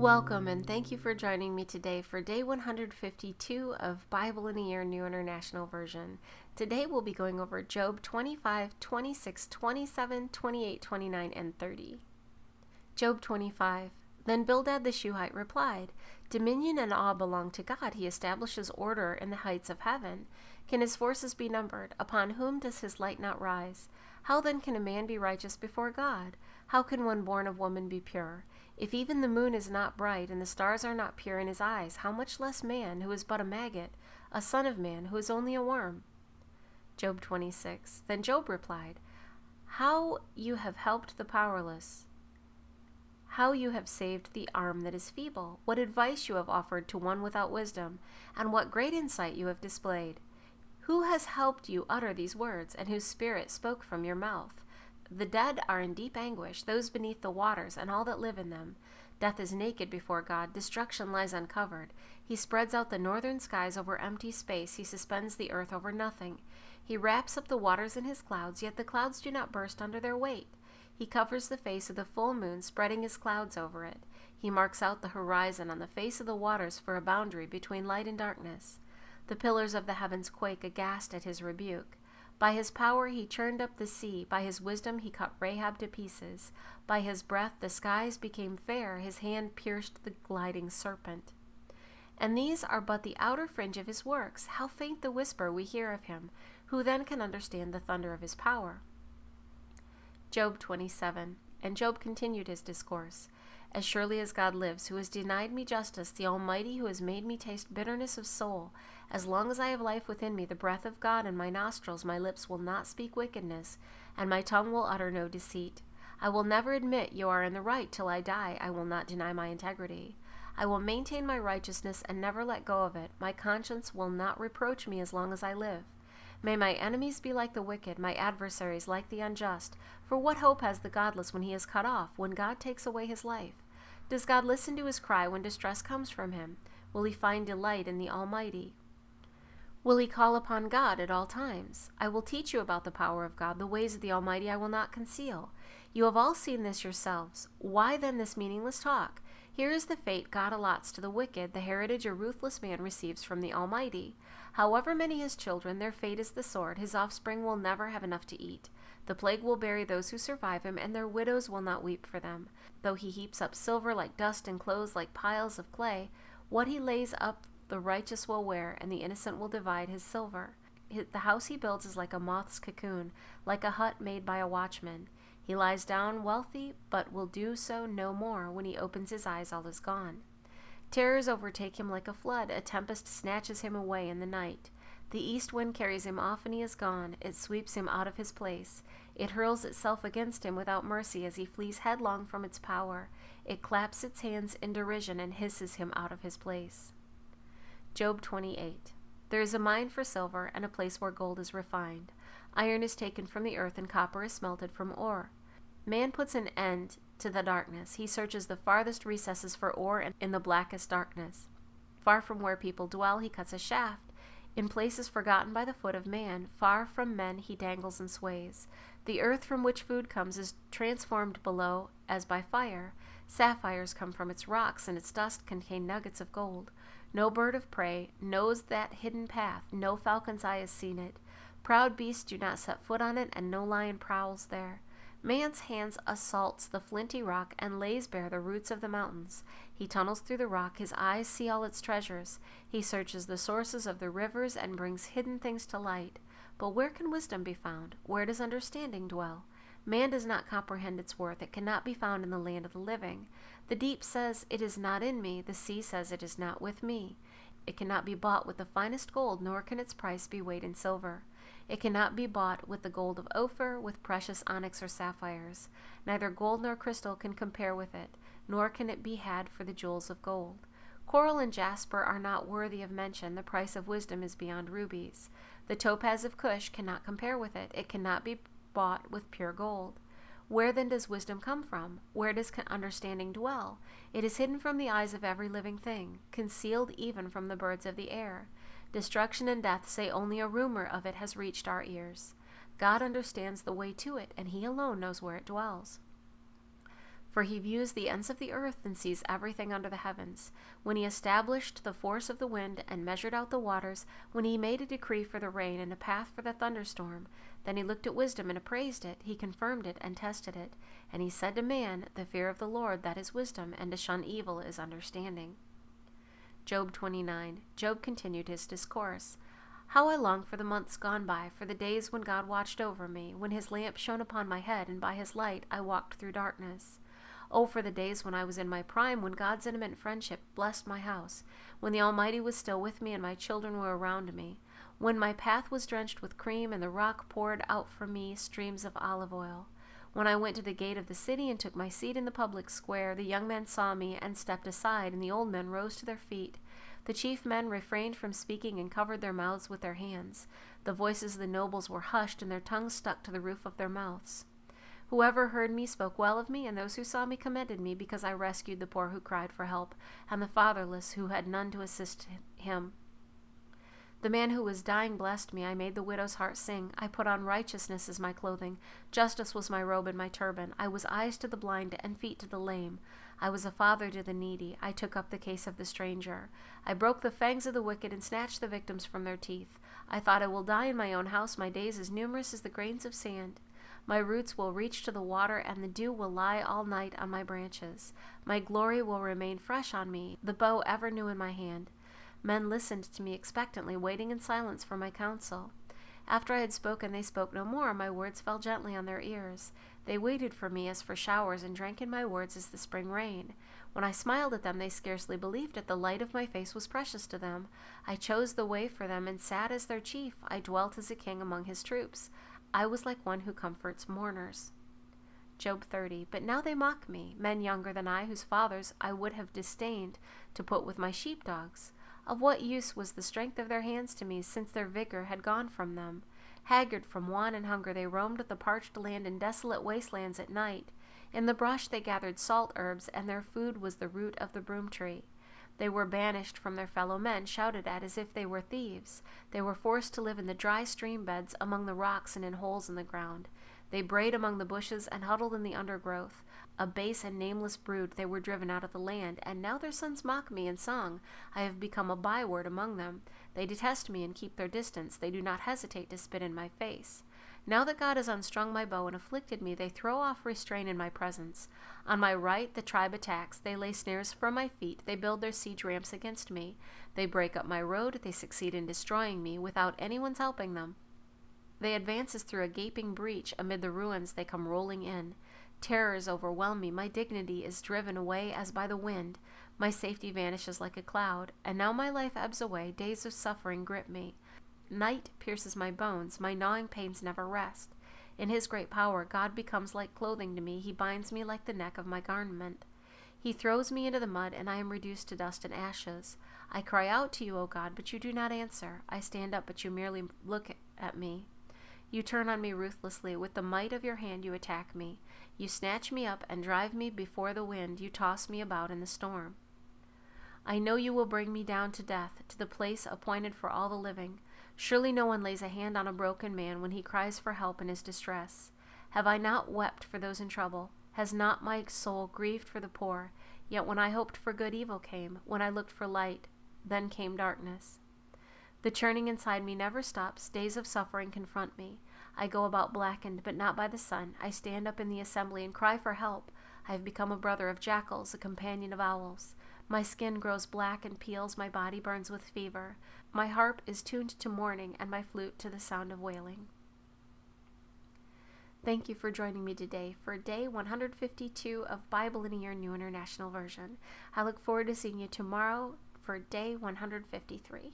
Welcome and thank you for joining me today for day 152 of Bible in a Year New International Version. Today we'll be going over Job 25, 26, 27, 28, 29, and 30. Job 25. Then Bildad the Shuhite replied, Dominion and awe belong to God. He establishes order in the heights of heaven. Can his forces be numbered? Upon whom does his light not rise? How then can a man be righteous before God? How can one born of woman be pure? If even the moon is not bright and the stars are not pure in his eyes, how much less man, who is but a maggot, a son of man, who is only a worm? Job 26. Then Job replied, How you have helped the powerless, how you have saved the arm that is feeble, what advice you have offered to one without wisdom, and what great insight you have displayed. Who has helped you utter these words, and whose spirit spoke from your mouth? The dead are in deep anguish, those beneath the waters, and all that live in them. Death is naked before God, destruction lies uncovered. He spreads out the northern skies over empty space, he suspends the earth over nothing. He wraps up the waters in his clouds, yet the clouds do not burst under their weight. He covers the face of the full moon, spreading his clouds over it. He marks out the horizon on the face of the waters for a boundary between light and darkness. The pillars of the heavens quake aghast at his rebuke. By his power he churned up the sea, by his wisdom he cut Rahab to pieces. By his breath the skies became fair, his hand pierced the gliding serpent. And these are but the outer fringe of his works. How faint the whisper we hear of him! Who then can understand the thunder of his power? Job 27. And Job continued his discourse. As surely as God lives, who has denied me justice, the Almighty who has made me taste bitterness of soul, as long as I have life within me, the breath of God in my nostrils, my lips will not speak wickedness, and my tongue will utter no deceit. I will never admit you are in the right till I die. I will not deny my integrity. I will maintain my righteousness and never let go of it. My conscience will not reproach me as long as I live. May my enemies be like the wicked, my adversaries like the unjust. For what hope has the godless when he is cut off, when God takes away his life? Does God listen to his cry when distress comes from him? Will he find delight in the Almighty? Will he call upon God at all times? I will teach you about the power of God, the ways of the Almighty I will not conceal. You have all seen this yourselves. Why then this meaningless talk? Here is the fate God allots to the wicked, the heritage a ruthless man receives from the Almighty. However many his children, their fate is the sword. His offspring will never have enough to eat. The plague will bury those who survive him, and their widows will not weep for them. Though he heaps up silver like dust and clothes like piles of clay, what he lays up the righteous will wear, and the innocent will divide his silver. The house he builds is like a moth's cocoon, like a hut made by a watchman. He lies down wealthy, but will do so no more. When he opens his eyes, all is gone. Terrors overtake him like a flood. A tempest snatches him away in the night. The east wind carries him off, and he is gone. It sweeps him out of his place. It hurls itself against him without mercy as he flees headlong from its power. It claps its hands in derision and hisses him out of his place. Job 28. There is a mine for silver, and a place where gold is refined. Iron is taken from the earth, and copper is smelted from ore. Man puts an end to the darkness. He searches the farthest recesses for ore in the blackest darkness. Far from where people dwell, he cuts a shaft. In places forgotten by the foot of man, far from men he dangles and sways. The earth from which food comes is transformed below as by fire. Sapphires come from its rocks, and its dust contain nuggets of gold. No bird of prey knows that hidden path. No falcon's eye has seen it. Proud beasts do not set foot on it, and no lion prowls there. Man's hands assaults the flinty rock and lays bare the roots of the mountains. He tunnels through the rock, his eyes see all its treasures. He searches the sources of the rivers and brings hidden things to light. But where can wisdom be found? Where does understanding dwell? Man does not comprehend its worth. It cannot be found in the land of the living. The deep says, it is not in me. The sea says, it is not with me. It cannot be bought with the finest gold, nor can its price be weighed in silver. It cannot be bought with the gold of Ophir, with precious onyx or sapphires. Neither gold nor crystal can compare with it, nor can it be had for the jewels of gold. Coral and jasper are not worthy of mention. The price of wisdom is beyond rubies. The topaz of Cush cannot compare with it. It cannot be bought with pure gold. Where then does wisdom come from? Where does understanding dwell? It is hidden from the eyes of every living thing, concealed even from the birds of the air. Destruction and death say only a rumor of it has reached our ears. God understands the way to it, and he alone knows where it dwells. For he views the ends of the earth and sees everything under the heavens. When he established the force of the wind and measured out the waters, when he made a decree for the rain and a path for the thunderstorm, then he looked at wisdom and appraised it, he confirmed it and tested it. And he said to man, the fear of the Lord, that is wisdom, and to shun evil is understanding. Job 29. Job continued his discourse. How I long for the months gone by, for the days when God watched over me, when his lamp shone upon my head, and by his light I walked through darkness. Oh, for the days when I was in my prime, when God's intimate friendship blessed my house, when the Almighty was still with me and my children were around me, when my path was drenched with cream and the rock poured out for me streams of olive oil. When I went to the gate of the city and took my seat in the public square, the young men saw me and stepped aside, and the old men rose to their feet. The chief men refrained from speaking and covered their mouths with their hands. The voices of the nobles were hushed, and their tongues stuck to the roof of their mouths. Whoever heard me spoke well of me, and those who saw me commended me, because I rescued the poor who cried for help, and the fatherless who had none to assist him. The man who was dying blessed me. I made the widow's heart sing. I put on righteousness as my clothing. Justice was my robe and my turban. I was eyes to the blind and feet to the lame. I was a father to the needy. I took up the case of the stranger. I broke the fangs of the wicked and snatched the victims from their teeth. I thought, I will die in my own house, my days as numerous as the grains of sand. My roots will reach to the water, and the dew will lie all night on my branches. My glory will remain fresh on me, the bow ever new in my hand. Men listened to me expectantly, waiting in silence for my counsel. After I had spoken, they spoke no more. My words fell gently on their ears. They waited for me as for showers, and drank in my words as the spring rain. When I smiled at them, they scarcely believed it. The light of my face was precious to them. I chose the way for them, and sat as their chief. I dwelt as a king among his troops. I was like one who comforts mourners. Job 30. But now they mock me, men younger than I, whose fathers I would have disdained to put with my sheepdogs. Of what use was the strength of their hands to me, since their vigor had gone from them? Haggard from want and hunger, they roamed the parched land in desolate wastelands at night. In the brush they gathered salt herbs, and their food was the root of the broom tree. They were banished from their fellow men, shouted at as if they were thieves. They were forced to live in the dry stream beds, among the rocks and in holes in the ground. They brayed among the bushes and huddled in the undergrowth. A base and nameless brood, they were driven out of the land, and now their sons mock me in song. I have become a byword among them. They detest me and keep their distance. They do not hesitate to spit in my face. Now that God has unstrung my bow and afflicted me, they throw off restraint in my presence. On my right the tribe attacks. They lay snares for my feet. They build their siege ramps against me. They break up my road. They succeed in destroying me without anyone's helping them. They advance as through a gaping breach. Amid the ruins they come rolling in. Terrors overwhelm me. My dignity is driven away as by the wind. My safety vanishes like a cloud. And now my life ebbs away. Days of suffering grip me. Night pierces my bones. My gnawing pains never rest. In his great power, God becomes like clothing to me. He binds me like the neck of my garment. He throws me into the mud, and I am reduced to dust and ashes. I cry out to you, O God, but you do not answer. I stand up, but you merely look at me. You turn on me ruthlessly. With the might of your hand you attack me. You snatch me up and drive me before the wind. You toss me about in the storm. I know you will bring me down to death, to the place appointed for all the living. Surely no one lays a hand on a broken man when he cries for help in his distress. Have I not wept for those in trouble? Has not my soul grieved for the poor? Yet when I hoped for good, evil came. When I looked for light, then came darkness. The churning inside me never stops. Days of suffering confront me. I go about blackened, but not by the sun. I stand up in the assembly and cry for help. I have become a brother of jackals, a companion of owls. My skin grows black and peels, my body burns with fever. My harp is tuned to mourning, and my flute to the sound of wailing. Thank you for joining me today for day 152 of Bible in a Year New International Version. I look forward to seeing you tomorrow for day 153.